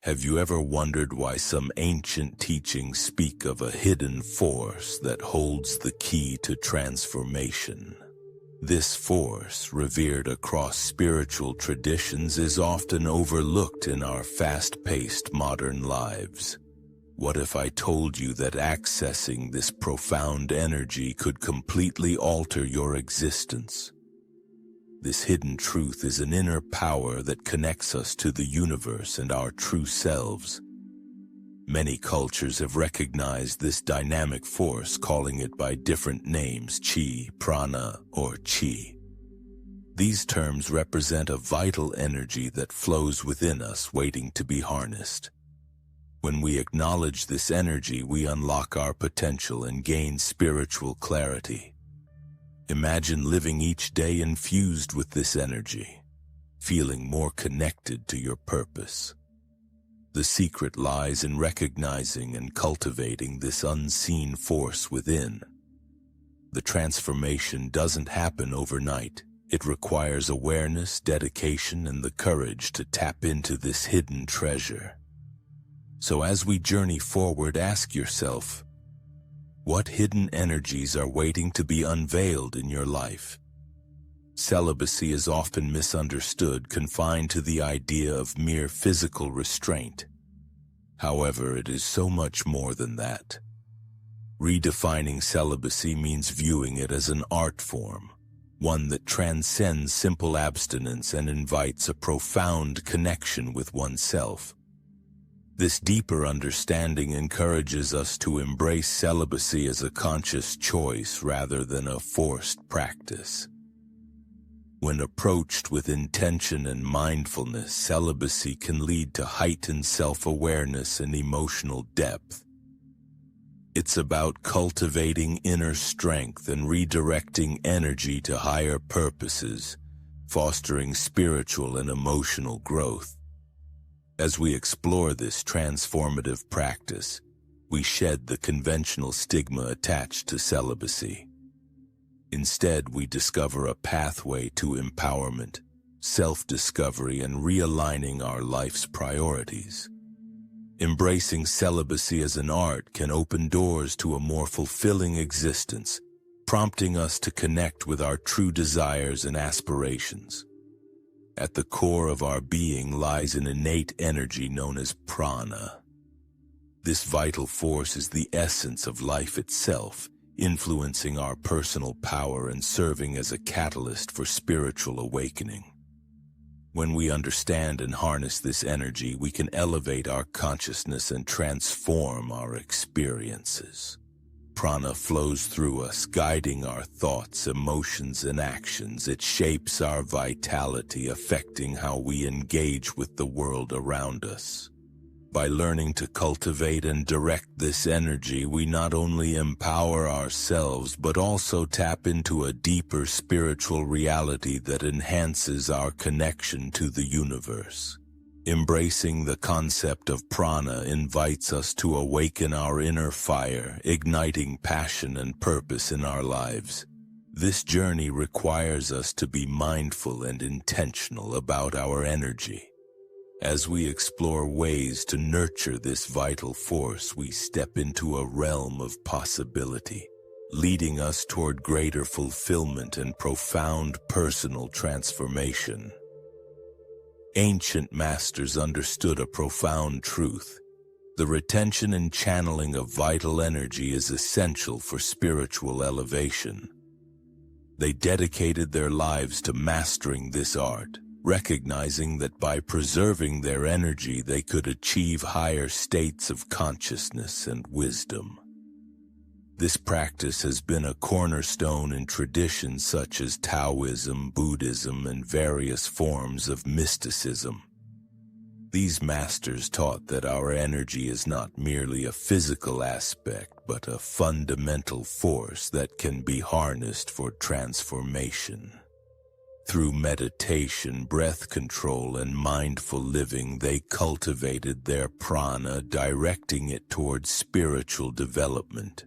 Have you ever wondered why some ancient teachings speak of a hidden force that holds the key to transformation? This force, revered across spiritual traditions, is often overlooked in our fast-paced modern lives. What if I told you that accessing this profound energy could completely alter your existence? This hidden truth is an inner power that connects us to the universe and our true selves. Many cultures have recognized this dynamic force, calling it by different names: chi, prana, or chi. These terms represent a vital energy that flows within us, waiting to be harnessed. When we acknowledge this energy, we unlock our potential and gain spiritual clarity. Imagine living each day infused with this energy, feeling more connected to your purpose. The secret lies in recognizing and cultivating this unseen force within. The transformation doesn't happen overnight. It requires awareness, dedication, and the courage to tap into this hidden treasure. So as we journey forward, ask yourself, what hidden energies are waiting to be unveiled in your life? Celibacy is often misunderstood, confined to the idea of mere physical restraint. However, it is so much more than that. Redefining celibacy means viewing it as an art form, one that transcends simple abstinence and invites a profound connection with oneself. This deeper understanding encourages us to embrace celibacy as a conscious choice rather than a forced practice. When approached with intention and mindfulness, celibacy can lead to heightened self-awareness and emotional depth. It's about cultivating inner strength and redirecting energy to higher purposes, fostering spiritual and emotional growth. As we explore this transformative practice, we shed the conventional stigma attached to celibacy. Instead, we discover a pathway to empowerment, self-discovery, and realigning our life's priorities. Embracing celibacy as an art can open doors to a more fulfilling existence, prompting us to connect with our true desires and aspirations. At the core of our being lies an innate energy known as prana. This vital force is the essence of life itself, influencing our personal power and serving as a catalyst for spiritual awakening. When we understand and harness this energy, we can elevate our consciousness and transform our experiences. Prana flows through us, guiding our thoughts, emotions, and actions. It shapes our vitality, affecting how we engage with the world around us. By learning to cultivate and direct this energy, we not only empower ourselves but also tap into a deeper spiritual reality that enhances our connection to the universe. Embracing the concept of prana invites us to awaken our inner fire, igniting passion and purpose in our lives. This journey requires us to be mindful and intentional about our energy. As we explore ways to nurture this vital force, we step into a realm of possibility, leading us toward greater fulfillment and profound personal transformation. Ancient masters understood a profound truth. The retention and channeling of vital energy is essential for spiritual elevation. They dedicated their lives to mastering this art, recognizing that by preserving their energy they could achieve higher states of consciousness and wisdom. This practice has been a cornerstone in traditions such as Taoism, Buddhism, and various forms of mysticism. These masters taught that our energy is not merely a physical aspect, but a fundamental force that can be harnessed for transformation. Through meditation, breath control, and mindful living, they cultivated their prana, directing it towards spiritual development.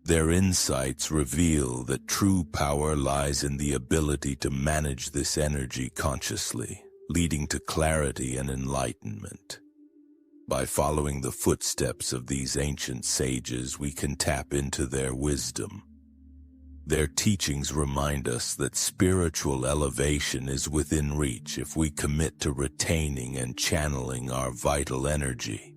Their insights reveal that true power lies in the ability to manage this energy consciously, leading to clarity and enlightenment. By following the footsteps of these ancient sages, we can tap into their wisdom. Their teachings remind us that spiritual elevation is within reach if we commit to retaining and channeling our vital energy.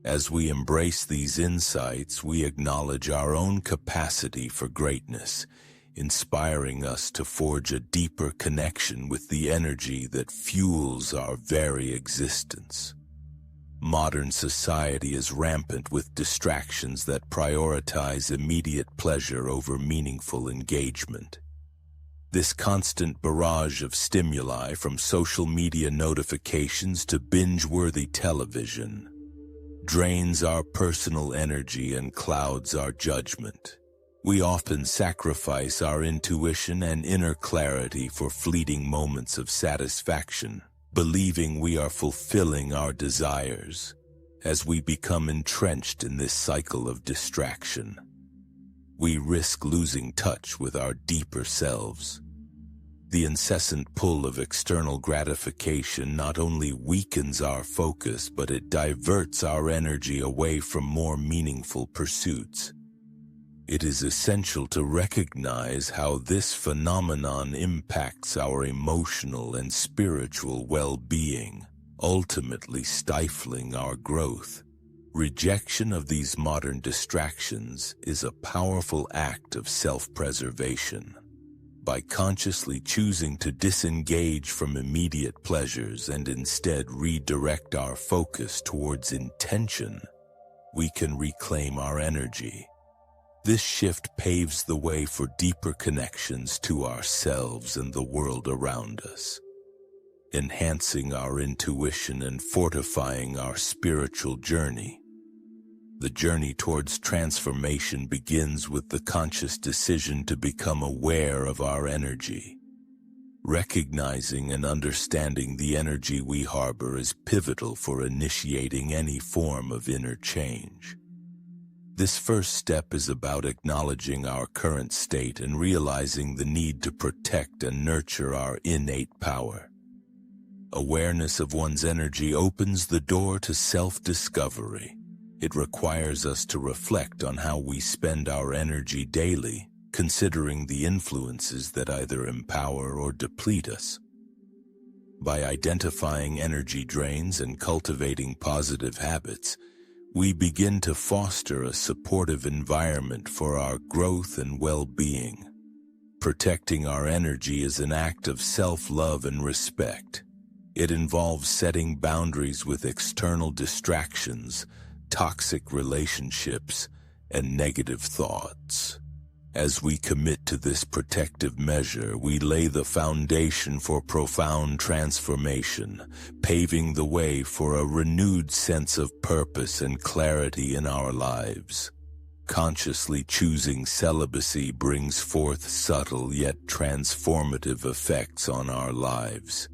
As we embrace these insights, we acknowledge our own capacity for greatness, inspiring us to forge a deeper connection with the energy that fuels our very existence. Modern society is rampant with distractions that prioritize immediate pleasure over meaningful engagement. This constant barrage of stimuli, from social media notifications to binge-worthy television, drains our personal energy and clouds our judgment. We often sacrifice our intuition and inner clarity for fleeting moments of satisfaction, believing we are fulfilling our desires. As we become entrenched in this cycle of distraction, we risk losing touch with our deeper selves. The incessant pull of external gratification not only weakens our focus, but it diverts our energy away from more meaningful pursuits. It is essential to recognize how this phenomenon impacts our emotional and spiritual well-being, ultimately stifling our growth. Rejection of these modern distractions is a powerful act of self-preservation. By consciously choosing to disengage from immediate pleasures and instead redirect our focus towards intention, we can reclaim our energy. This shift paves the way for deeper connections to ourselves and the world around us, enhancing our intuition and fortifying our spiritual journey. The journey towards transformation begins with the conscious decision to become aware of our energy. Recognizing and understanding the energy we harbor is pivotal for initiating any form of inner change. This first step is about acknowledging our current state and realizing the need to protect and nurture our innate power. Awareness of one's energy opens the door to self-discovery. It requires us to reflect on how we spend our energy daily, considering the influences that either empower or deplete us. By identifying energy drains and cultivating positive habits, we begin to foster a supportive environment for our growth and well-being. Protecting our energy is an act of self-love and respect. It involves setting boundaries with external distractions, toxic relationships, and negative thoughts. As we commit to this protective measure, we lay the foundation for profound transformation, paving the way for a renewed sense of purpose and clarity in our lives. Consciously choosing celibacy brings forth subtle yet transformative effects on our lives.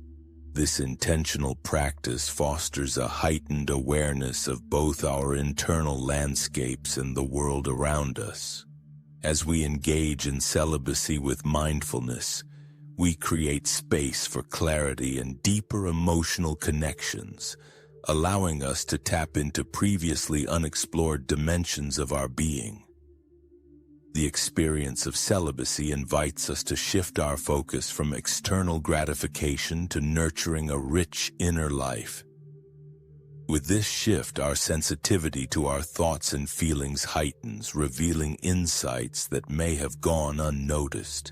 This intentional practice fosters a heightened awareness of both our internal landscapes and the world around us. As we engage in celibacy with mindfulness, we create space for clarity and deeper emotional connections, allowing us to tap into previously unexplored dimensions of our being. The experience of celibacy invites us to shift our focus from external gratification to nurturing a rich inner life. With this shift, our sensitivity to our thoughts and feelings heightens, revealing insights that may have gone unnoticed.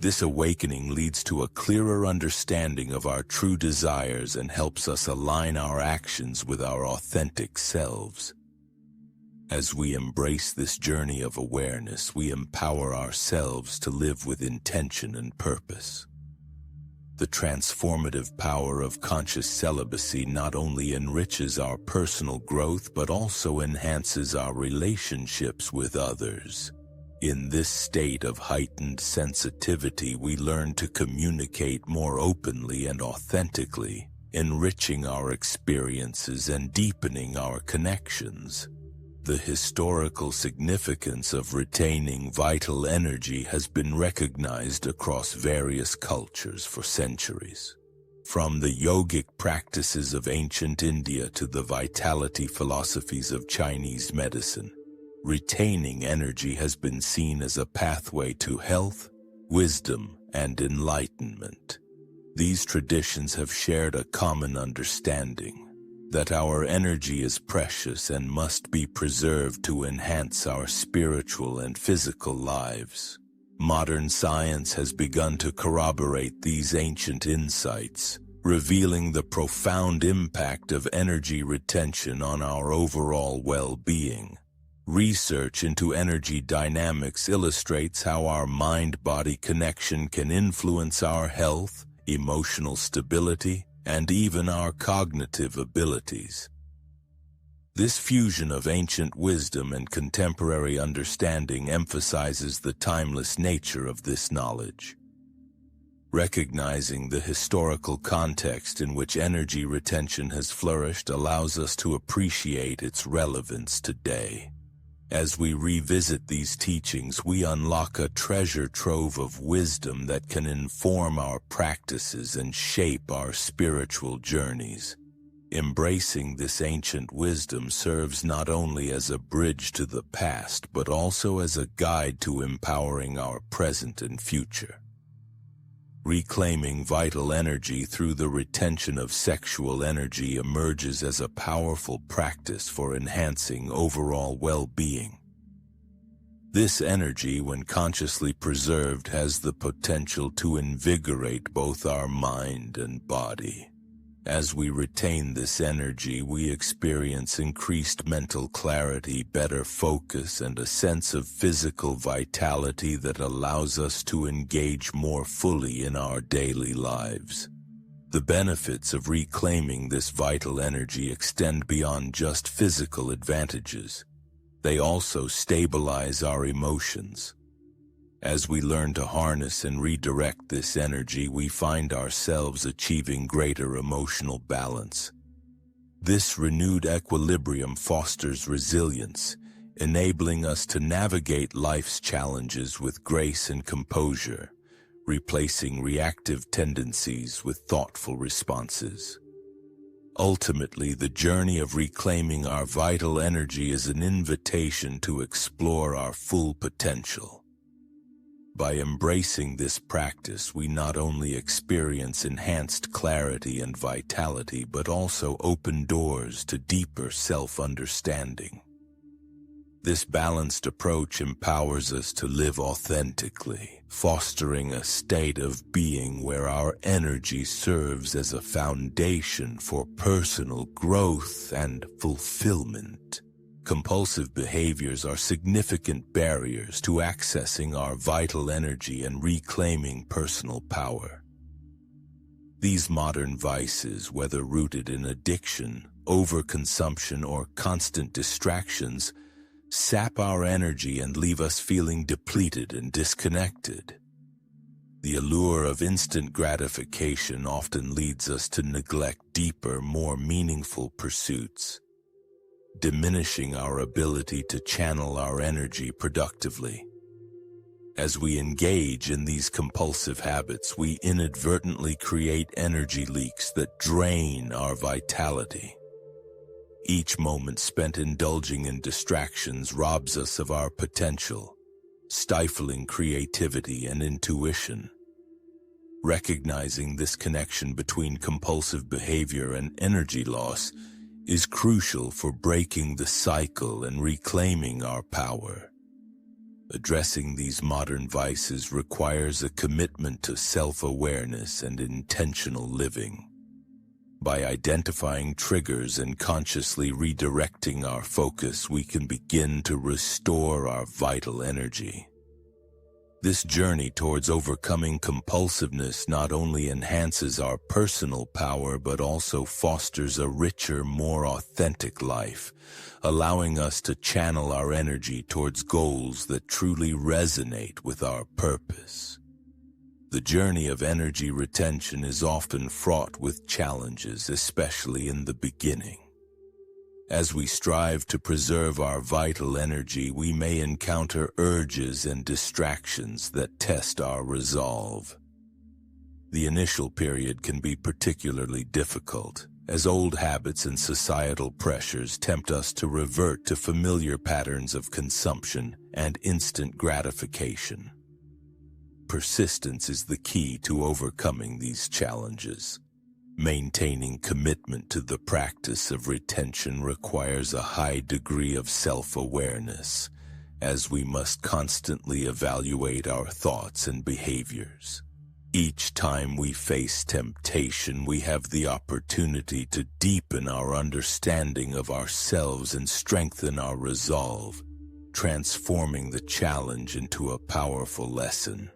This awakening leads to a clearer understanding of our true desires and helps us align our actions with our authentic selves. As we embrace this journey of awareness, we empower ourselves to live with intention and purpose. The transformative power of conscious celibacy not only enriches our personal growth but also enhances our relationships with others. In this state of heightened sensitivity, we learn to communicate more openly and authentically, enriching our experiences and deepening our connections. The historical significance of retaining vital energy has been recognized across various cultures for centuries. From the yogic practices of ancient India to the vitality philosophies of Chinese medicine, retaining energy has been seen as a pathway to health, wisdom, and enlightenment. These traditions have shared a common understanding that our energy is precious and must be preserved to enhance our spiritual and physical lives. Modern science has begun to corroborate these ancient insights, revealing the profound impact of energy retention on our overall well-being. Research into energy dynamics illustrates how our mind-body connection can influence our health, emotional stability, and even our cognitive abilities. This fusion of ancient wisdom and contemporary understanding emphasizes the timeless nature of this knowledge. Recognizing the historical context in which energy retention has flourished allows us to appreciate its relevance today. As we revisit these teachings, we unlock a treasure trove of wisdom that can inform our practices and shape our spiritual journeys. Embracing this ancient wisdom serves not only as a bridge to the past, but also as a guide to empowering our present and future. Reclaiming vital energy through the retention of sexual energy emerges as a powerful practice for enhancing overall well-being. This energy, when consciously preserved, has the potential to invigorate both our mind and body. As we retain this energy, we experience increased mental clarity, better focus, and a sense of physical vitality that allows us to engage more fully in our daily lives. The benefits of reclaiming this vital energy extend beyond just physical advantages. They also stabilize our emotions. As we learn to harness and redirect this energy, we find ourselves achieving greater emotional balance. This renewed equilibrium fosters resilience, enabling us to navigate life's challenges with grace and composure, replacing reactive tendencies with thoughtful responses. Ultimately, the journey of reclaiming our vital energy is an invitation to explore our full potential. By embracing this practice, we not only experience enhanced clarity and vitality, but also open doors to deeper self-understanding. This balanced approach empowers us to live authentically, fostering a state of being where our energy serves as a foundation for personal growth and fulfillment. Compulsive behaviors are significant barriers to accessing our vital energy and reclaiming personal power. These modern vices, whether rooted in addiction, overconsumption, or constant distractions, sap our energy and leave us feeling depleted and disconnected. The allure of instant gratification often leads us to neglect deeper, more meaningful pursuits, diminishing our ability to channel our energy productively. As we engage in these compulsive habits, we inadvertently create energy leaks that drain our vitality. Each moment spent indulging in distractions robs us of our potential, stifling creativity and intuition. Recognizing this connection between compulsive behavior and energy loss is crucial for breaking the cycle and reclaiming our power. Addressing these modern vices requires a commitment to self-awareness and intentional living. By identifying triggers and consciously redirecting our focus, we can begin to restore our vital energy. This journey towards overcoming compulsiveness not only enhances our personal power but also fosters a richer, more authentic life, allowing us to channel our energy towards goals that truly resonate with our purpose. The journey of energy retention is often fraught with challenges, especially in the beginning. As we strive to preserve our vital energy, we may encounter urges and distractions that test our resolve. The initial period can be particularly difficult, as old habits and societal pressures tempt us to revert to familiar patterns of consumption and instant gratification. Persistence is the key to overcoming these challenges. Maintaining commitment to the practice of retention requires a high degree of self-awareness, as we must constantly evaluate our thoughts and behaviors. Each time we face temptation, we have the opportunity to deepen our understanding of ourselves and strengthen our resolve, transforming the challenge into a powerful lesson.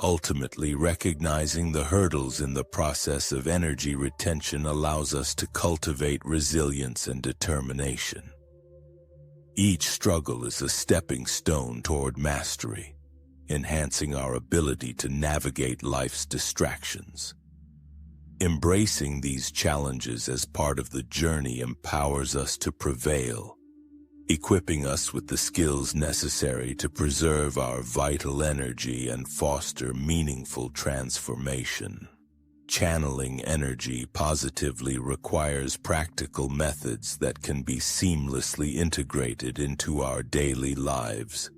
Ultimately, recognizing the hurdles in the process of energy retention allows us to cultivate resilience and determination. Each struggle is a stepping stone toward mastery, enhancing our ability to navigate life's distractions. Embracing these challenges as part of the journey empowers us to prevail, equipping us with the skills necessary to preserve our vital energy and foster meaningful transformation. Channeling energy positively requires practical methods that can be seamlessly integrated into our daily lives.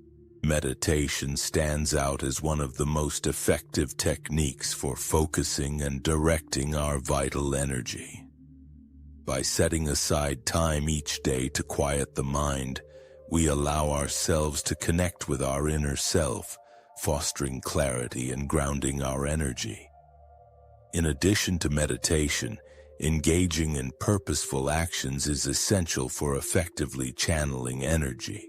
Meditation stands out as one of the most effective techniques for focusing and directing our vital energy. By setting aside time each day to quiet the mind, we allow ourselves to connect with our inner self, fostering clarity and grounding our energy. In addition to meditation, engaging in purposeful actions is essential for effectively channeling energy.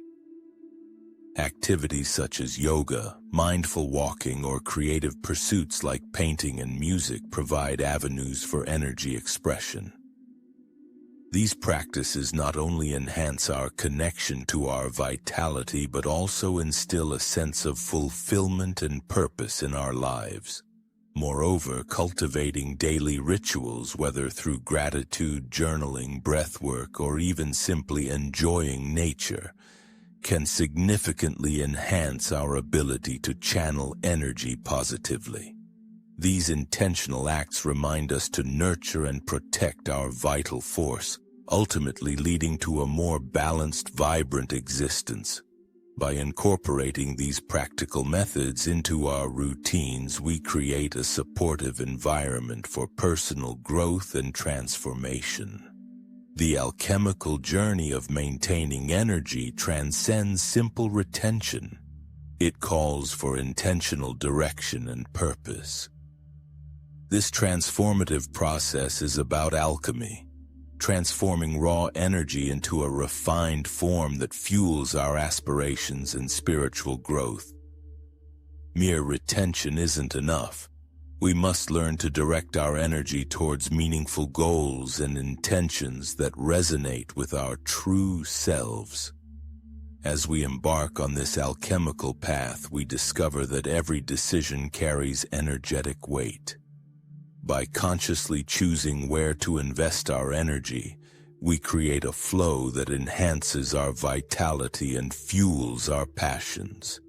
Activities such as yoga, mindful walking, or creative pursuits like painting and music provide avenues for energy expression. These practices not only enhance our connection to our vitality but also instill a sense of fulfillment and purpose in our lives. Moreover, cultivating daily rituals, whether through gratitude, journaling, breathwork, or even simply enjoying nature, can significantly enhance our ability to channel energy positively. These intentional acts remind us to nurture and protect our vital force, ultimately leading to a more balanced, vibrant existence. By incorporating these practical methods into our routines, we create a supportive environment for personal growth and transformation. The alchemical journey of maintaining energy transcends simple retention. It calls for intentional direction and purpose. This transformative process is about alchemy, transforming raw energy into a refined form that fuels our aspirations and spiritual growth. Mere retention isn't enough. We must learn to direct our energy towards meaningful goals and intentions that resonate with our true selves. As we embark on this alchemical path, we discover that every decision carries energetic weight. By consciously choosing where to invest our energy, we create a flow that enhances our vitality and fuels our passions.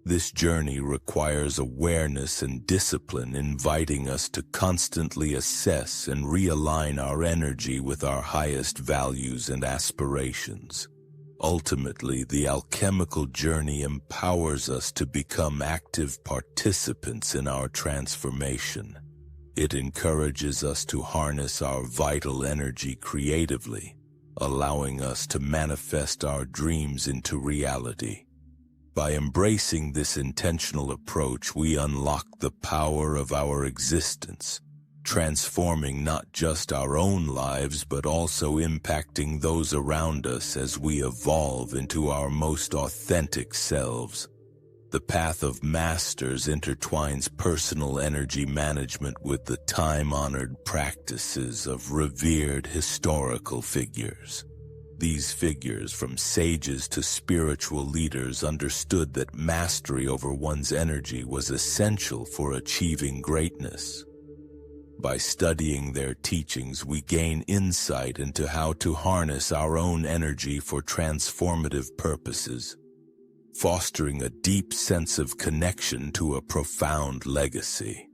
This journey requires awareness and discipline, inviting us to constantly assess and realign our energy with our highest values and aspirations. Ultimately, the alchemical journey empowers us to become active participants in our transformation. It encourages us to harness our vital energy creatively, allowing us to manifest our dreams into reality. By embracing this intentional approach, we unlock the power of our existence, transforming not just our own lives but also impacting those around us as we evolve into our most authentic selves. The path of masters intertwines personal energy management with the time-honored practices of revered historical figures. These figures, from sages to spiritual leaders, understood that mastery over one's energy was essential for achieving greatness. By studying their teachings, we gain insight into how to harness our own energy for transformative purposes, fostering a deep sense of connection to a profound legacy.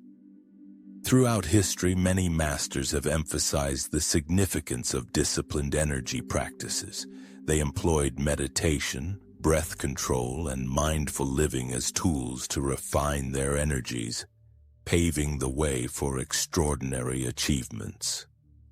Throughout history, many masters have emphasized the significance of disciplined energy practices. They employed meditation, breath control, and mindful living as tools to refine their energies, paving the way for extraordinary achievements.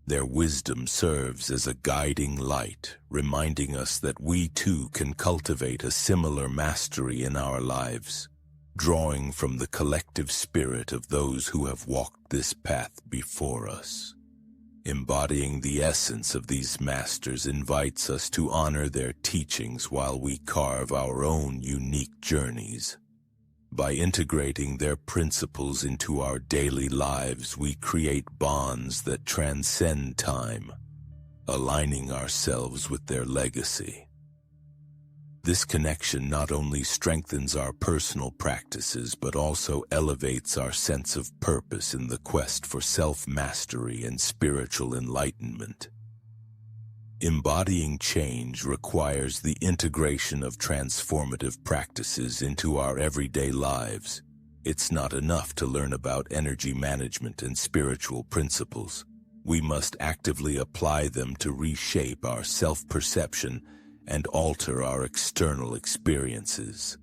Their wisdom serves as a guiding light, reminding us that we too can cultivate a similar mastery in our lives, drawing from the collective spirit of those who have walked this path before us. Embodying the essence of these masters invites us to honor their teachings while we carve our own unique journeys. By integrating their principles into our daily lives, we create bonds that transcend time, aligning ourselves with their legacy. This connection not only strengthens our personal practices but also elevates our sense of purpose in the quest for self-mastery and spiritual enlightenment. Embodying change requires the integration of transformative practices into our everyday lives. It's not enough to learn about energy management and spiritual principles. We must actively apply them to reshape our self-perception and alter our external experiences.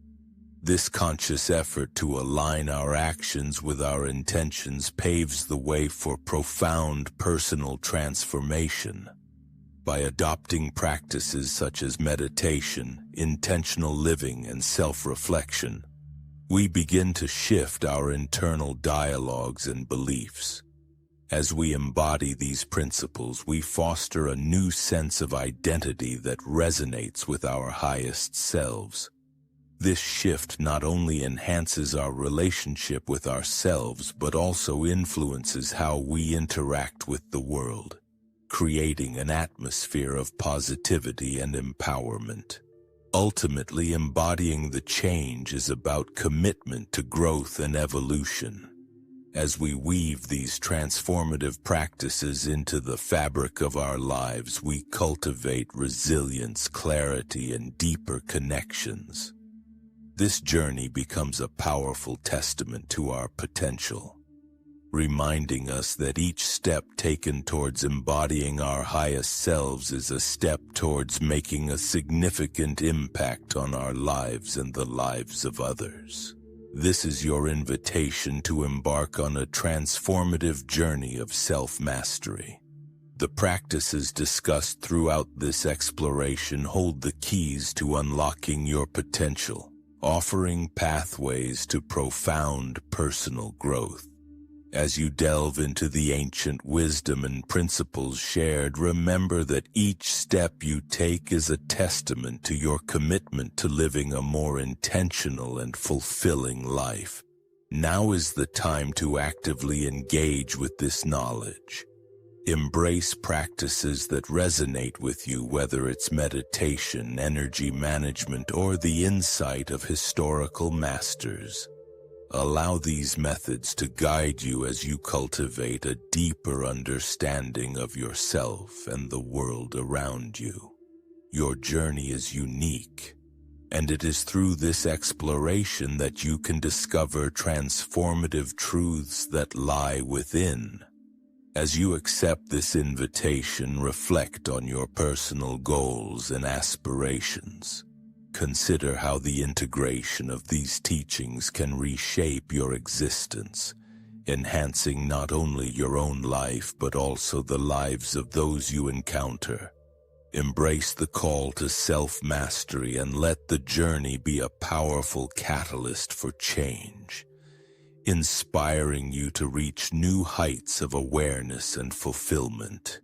This conscious effort to align our actions with our intentions paves the way for profound personal transformation. By adopting practices such as meditation, intentional living, and self-reflection, we begin to shift our internal dialogues and beliefs. As we embody these principles, we foster a new sense of identity that resonates with our highest selves. This shift not only enhances our relationship with ourselves, but also influences how we interact with the world, creating an atmosphere of positivity and empowerment. Ultimately, embodying the change is about commitment to growth and evolution. As we weave these transformative practices into the fabric of our lives, we cultivate resilience, clarity, and deeper connections. This journey becomes a powerful testament to our potential, reminding us that each step taken towards embodying our highest selves is a step towards making a significant impact on our lives and the lives of others. This is your invitation to embark on a transformative journey of self-mastery. The practices discussed throughout this exploration hold the keys to unlocking your potential, offering pathways to profound personal growth. As you delve into the ancient wisdom and principles shared, remember that each step you take is a testament to your commitment to living a more intentional and fulfilling life. Now is the time to actively engage with this knowledge. Embrace practices that resonate with you, whether it's meditation, energy management, or the insight of historical masters. Allow these methods to guide you as you cultivate a deeper understanding of yourself and the world around you. Your journey is unique, and it is through this exploration that you can discover transformative truths that lie within. As you accept this invitation, reflect on your personal goals and aspirations. Consider how the integration of these teachings can reshape your existence, enhancing not only your own life but also the lives of those you encounter. Embrace the call to self-mastery and let the journey be a powerful catalyst for change, inspiring you to reach new heights of awareness and fulfillment.